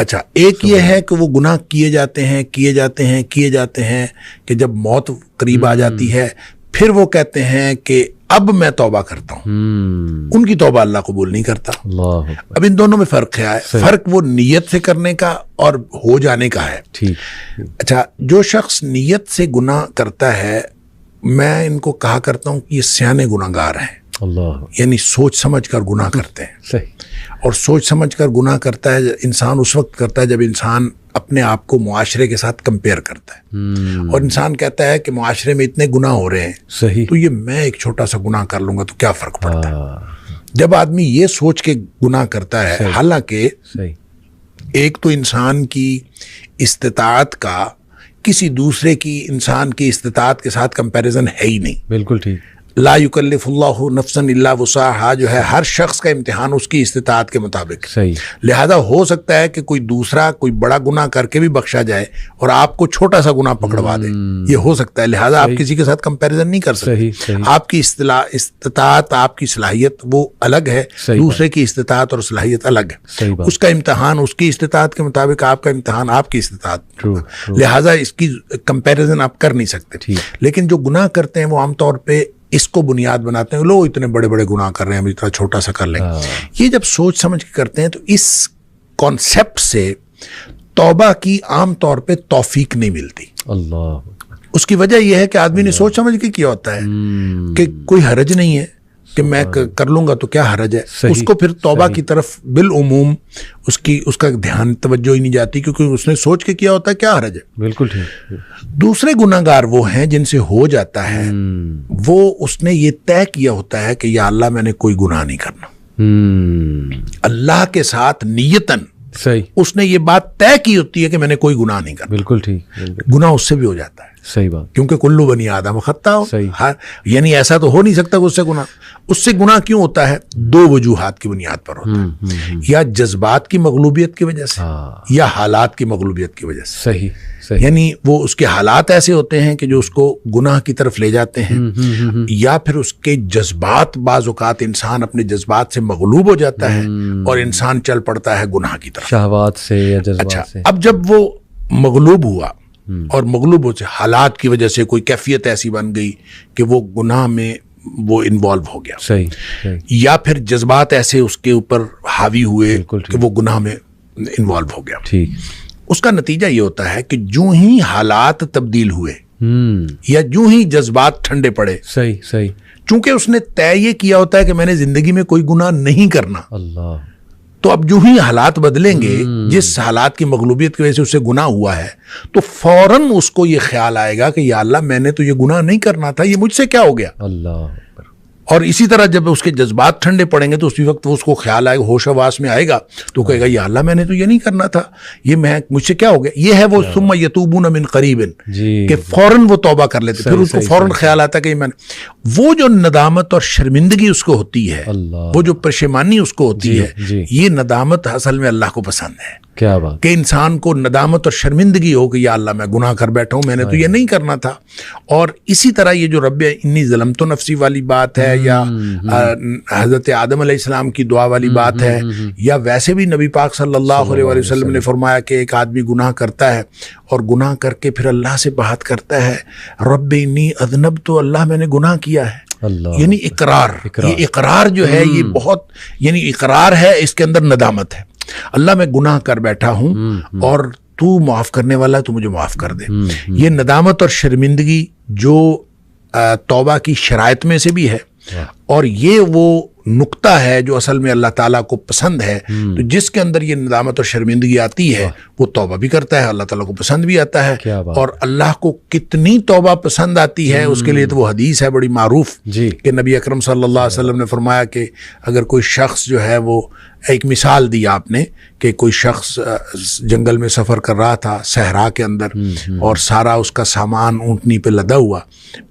اچھا، ایک یہ ہے کہ وہ گناہ کیے جاتے ہیں کہ جب موت قریب آ جاتی ہے پھر وہ کہتے ہیں کہ اب میں توبہ کرتا ہوں، ان کی توبہ اللہ قبول نہیں کرتا۔ اب ان دونوں میں فرق ہے، فرق وہ نیت سے کرنے کا اور ہو جانے کا ہے۔ اچھا، جو شخص نیت سے گناہ کرتا ہے میں ان کو کہا کرتا ہوں کہ یہ سیانے گناہ گار ہیں، یعنی سوچ سمجھ کر گناہ کرتے ہیں۔ اور سوچ سمجھ کر گناہ کرتا ہے انسان اس وقت کرتا ہے جب انسان اپنے آپ کو معاشرے کے ساتھ کمپیئر کرتا ہے، اور انسان کہتا ہے کہ معاشرے میں اتنے گناہ ہو رہے ہیں تو یہ میں ایک چھوٹا سا گناہ کر لوں گا تو کیا فرق پڑتا ہے۔ جب آدمی یہ سوچ کے گناہ کرتا ہے، حالانکہ ایک تو انسان کی استطاعت کا کسی دوسرے کی انسان کی استطاعت کے ساتھ کمپیریزن ہے ہی نہیں۔ بالکل ٹھیک۔ لا یکلف اللہ نفسا الا وسعها جو ہے ہر شخص کا امتحان اس کی استطاعت کے مطابق، لہذا ہو سکتا ہے کہ کوئی دوسرا کوئی بڑا گناہ کر کے بھی بخشا جائے اور آپ کو چھوٹا سا گناہ پکڑوا دے، یہ ہو سکتا ہے، لہذا آپ کسی کے ساتھ کمپیریزن نہیں کر سکتے۔ آپ کی استطاعت، آپ کی صلاحیت وہ الگ ہے، دوسرے کی استطاعت اور صلاحیت الگ ہے، اس کا امتحان اس کی استطاعت کے مطابق، آپ کا امتحان آپ کی استطاعت، لہذا اس کی کمپیریزن آپ کر نہیں سکتے۔ لیکن جو گناہ کرتے ہیں وہ عام طور پہ اس کو بنیاد بناتے ہیں، لوگ اتنے بڑے بڑے گناہ کر رہے ہیں، ہم اتنا چھوٹا سا کر لیں۔ یہ جب سوچ سمجھ کے کرتے ہیں تو اس کانسیپٹ سے توبہ کی عام طور پہ توفیق نہیں ملتی۔ اس کی وجہ یہ ہے کہ آدمی نے سوچ سمجھ کے کیا ہوتا ہے کہ کوئی حرج نہیں ہے کہ میں کر لوں گا تو کیا حرج ہے، اس کو پھر توبہ کی طرف بالعموم اس کا دھیان توجہ ہی نہیں جاتی، کیونکہ اس نے سوچ کے کیا ہوتا ہے کیا حرج ہے۔ بالکل ٹھیک۔ دوسرے گناہ گار وہ ہیں جن سے ہو جاتا ہے، وہ اس نے یہ طے کیا ہوتا ہے کہ یا اللہ میں نے کوئی گناہ نہیں کرنا، اللہ کے ساتھ نیتاً اس نے یہ بات طے کی ہوتی ہے کہ میں نے کوئی گناہ نہیں کرنا۔ بالکل ٹھیک۔ گناہ اس سے بھی ہو جاتا ہے، صحیح بات، کیونکہ کلو بنی آدم خطا ہو، یعنی ایسا تو ہو نہیں سکتا کہ اس سے گناہ کیوں ہوتا ہے؟ دو وجوہات کی بنیاد پر ہوتا ہے، یا جذبات کی مغلوبیت کی وجہ سے یا حالات کی مغلوبیت کی وجہ سے۔ یعنی وہ اس کے حالات ایسے ہوتے ہیں کہ جو اس کو گناہ کی طرف لے جاتے ہیں، یا پھر اس کے جذبات، بعض اوقات انسان اپنے جذبات سے مغلوب ہو جاتا ہے اور انسان چل پڑتا ہے گناہ کی طرف، شہوات سے یا جذبات سے۔ اب جب وہ مغلوب ہوا اور مغلوب ہو سے حالات کی وجہ سے کوئی کیفیت ایسی بن گئی کہ وہ گناہ میں وہ انوالو ہو گیا، یا پھر جذبات ایسے اس کے اوپر حاوی ہوئے کہ وہ گناہ میں انوالو ہو گیا، اس کا نتیجہ یہ ہوتا ہے کہ جو ہی حالات تبدیل ہوئے یا جو ہی جذبات ٹھنڈے پڑے، چونکہ اس نے طے یہ کیا ہوتا ہے کہ میں نے زندگی میں کوئی گناہ نہیں کرنا، تو اب جو ہی حالات بدلیں گے، جس حالات کی مغلوبیت کی وجہ سے اسے گناہ ہوا ہے، تو فوراً اس کو یہ خیال آئے گا کہ یا اللہ میں نے تو یہ گناہ نہیں کرنا تھا، یہ مجھ سے کیا ہو گیا۔ اور اسی طرح جب اس کے جذبات ٹھنڈے پڑیں گے تو اسی وقت اس کو خیال آئے گا، ہوش حواس میں آئے گا تو کہے گا یا اللہ میں نے تو یہ نہیں کرنا تھا، یہ مجھ سے کیا ہو گیا۔ یہ ہے وہ ثم یتوبون من قریب، کہ فوراً وہ توبہ کر لیتے، پھر اس کو فوراً خیال آتا کہ وہ جو ندامت اور شرمندگی اس کو ہوتی ہے، وہ جو پشیمانی اس کو ہوتی ہے، یہ ندامت اصل میں اللہ کو پسند ہے، کیا بات، کہ انسان کو ندامت اور شرمندگی ہو کہ یا اللہ میں گناہ کر بیٹھا ہوں، میں نے تو یہ نہیں کرنا تھا۔ اور اسی طرح یہ جو رب انی ظلمت نفسی والی بات ہے، یا حضرت آدم علیہ السلام کی دعا والی بات ہے، یا ویسے بھی نبی پاک صلی اللہ علیہ وسلم نے فرمایا کہ ایک آدمی گناہ کرتا ہے اور گناہ کر کے پھر اللہ سے بات کرتا ہے، رب انی اذنبت، تو اللہ میں نے گناہ کیا ہے، یعنی اقرار، یہ اقرار جو ہے یہ بہت، یعنی اقرار ہے، اس کے اندر ندامت ہے، اللہ میں گناہ کر بیٹھا ہوں اور تو معاف کرنے والا ہے، تو مجھے معاف کر دے۔ یہ ندامت اور شرمندگی جو توبہ کی شرائط میں سے بھی ہے، اور یہ وہ نقطہ ہے جو اصل میں اللہ تعالیٰ کو پسند ہے، تو جس کے اندر یہ ندامت اور شرمندگی آتی ہے وہ توبہ بھی کرتا ہے، اللہ تعالیٰ کو پسند بھی آتا ہے۔ اور اللہ کو کتنی توبہ پسند آتی ہے اس کے لیے تو وہ حدیث ہے بڑی معروف کہ نبی اکرم صلی اللہ علیہ وسلم نے فرمایا کہ اگر کوئی شخص جو ہے، وہ ایک مثال دی آپ نے کہ کوئی شخص جنگل میں سفر کر رہا تھا صحرا کے اندر، اور سارا اس کا سامان اونٹنی پہ لدا ہوا،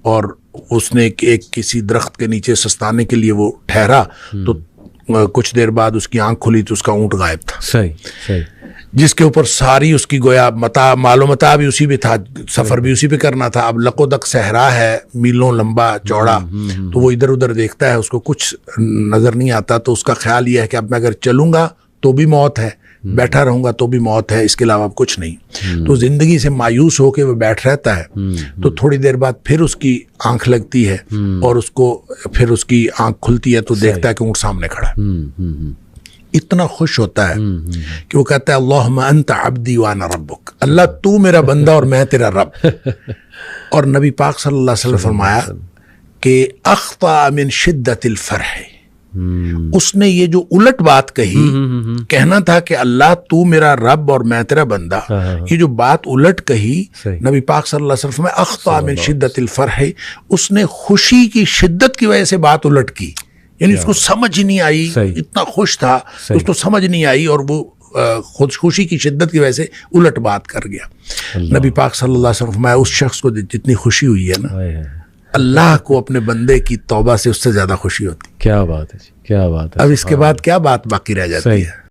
اور اس نے ایک کسی درخت کے نیچے سستانے کے لیے وہ ٹھہرا، تو کچھ دیر بعد اس کی آنکھ کھلی تو اس کا اونٹ غائب تھا، جس کے اوپر ساری اس کی گویا مال و متاع بھی اسی پہ تھا، سفر بھی اسی پہ کرنا تھا۔ اب لقودق صحرا ہے، میلوں لمبا چوڑا، تو وہ ادھر ادھر دیکھتا ہے، اس کو کچھ نظر نہیں آتا، تو اس کا خیال یہ ہے کہ اب میں اگر چلوں گا تو بھی موت ہے، بیٹھا رہوں گا تو بھی موت ہے، اس کے علاوہ کچھ نہیں. تو زندگی سے مایوس ہو کے وہ بیٹھ رہتا ہے، تو تھوڑی دیر بعد پھر اس کی آنکھ لگتی ہے اور اس کو پھر اس کی آنکھ کھلتی ہے تو دیکھتا ہے کہ اونٹ سامنے کھڑا ہے. اتنا خوش ہوتا ہے کہ وہ کہتا ہے اللہم انت عبدی وانا ربک، اللہ تو میرا بندہ اور میں تیرا رب. اور نبی پاک صلی اللہ علیہ وسلم فرمایا کہ اخطأ من شدت الفرح، اس نے یہ جو الٹ بات کہی، کہنا تھا کہ اللہ تو میرا رب اور میں تیرا بندہ، یہ جو بات الٹ کہی نبی پاک صلی اللہ علیہ وسلم فرمایا اخطأ من شدت الفرح، اس نے خوشی کی شدت کی وجہ سے بات الٹ کی. یعنی اس کو سمجھ ہی نہیں آئی، اتنا خوش تھا اس کو سمجھ نہیں آئی اور وہ خوشی کی شدت کی وجہ سے الٹ بات کر گیا. نبی پاک صلی اللہ علیہ وسلم فرمایا اس شخص کو جتنی خوشی ہوئی ہے نا، اللہ کو اپنے بندے کی توبہ سے اس سے زیادہ خوشی ہوتی. کیا بات ہے، کیا بات ہے. اب اس کے بعد کیا بات باقی رہ جاتی ہے؟